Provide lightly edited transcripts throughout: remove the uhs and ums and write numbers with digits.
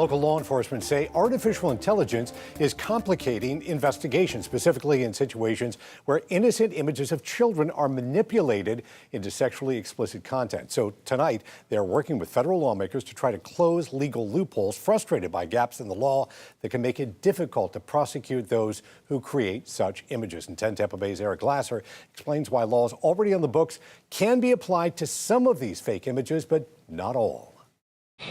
Local law enforcement say artificial intelligence is complicating investigations, specifically in situations where innocent images of children are manipulated into sexually explicit content. So tonight, they're working with federal lawmakers to try to close legal loopholes, frustrated by gaps in the law that can make it difficult to prosecute those who create such images. And 10 Tampa Bay's Eric Glasser explains why laws already on the books can be applied to some of these fake images, but not all.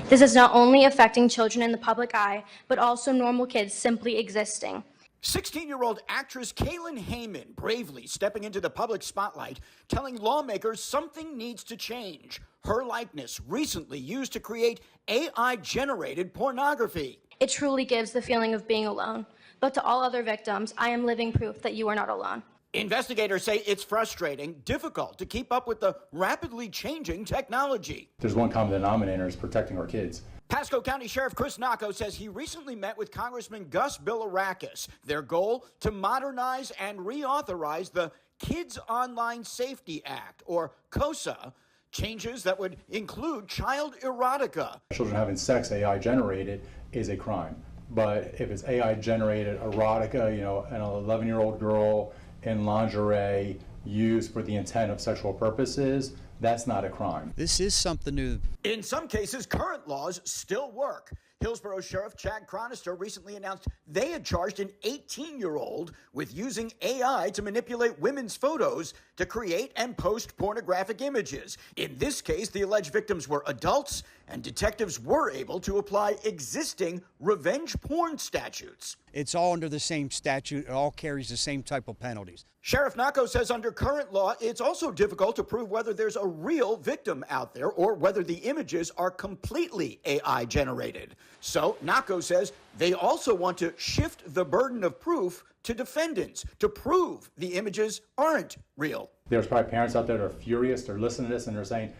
This is not only affecting children in the public eye, but also normal kids simply existing. 16-year-old actress Kaylin Heyman bravely stepping into the public spotlight, telling lawmakers something needs to change. Her likeness recently used to create AI-generated pornography. It truly gives the feeling of being alone. But to all other victims, I am living proof that you are not alone. Investigators say it's frustrating, difficult to keep up with the rapidly changing technology. There's one common denominator: is protecting our kids. Pasco County Sheriff Chris Nocco says he recently met with Congressman Gus Bilirakis. Their goal: to modernize and re-authorize the Kids Online Safety Act, or KOSA, changes that would include child erotica. Children having sex AI generated is a crime. But if it's AI generated erotica, an 11-year-old girl in lingerie used for the intent of sexual purposes, that's not a crime. This is something new. In some cases, current laws still work. Hillsborough Sheriff Chad Chronister recently announced they had charged an 18-year-old with using AI to manipulate women's photos to create and post pornographic images. In this case, the alleged victims were adults, and detectives were able to apply existing revenge porn statutes. It's all under the same statute. It all carries the same type of penalties. Sheriff Nocco says under current law, it's also difficult to prove whether there's a real victim out there or whether the images are completely AI generated. So Nocco says they also want to shift the burden of proof to defendants to prove the images aren't real. There's probably parents out there that are furious. They're listening to this and they're saying,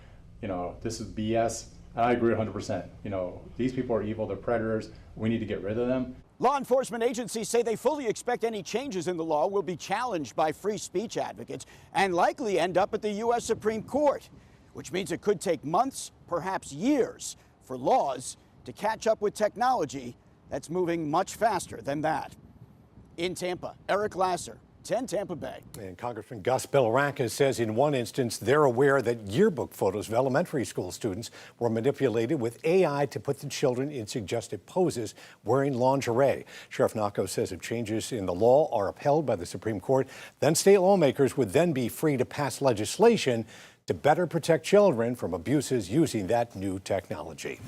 this is BS. And I agree 100%. These people are evil. They're predators. We need to get rid of them. Law enforcement agencies say they fully expect any changes in the law will be challenged by free speech advocates and likely end up at the U.S. Supreme Court, which means it could take months, perhaps years, for laws to catch up with technology that's moving much faster than that. In Tampa, Eric Glasser, 10 Tampa Bay. And Congressman Gus Bilirakis says in one instance they're aware that yearbook photos of elementary school students were manipulated with AI to put the children in suggestive poses wearing lingerie. Sheriff Nocco says if changes in the law are upheld by the Supreme Court, then state lawmakers would then be free to pass legislation to better protect children from abuses using that new technology.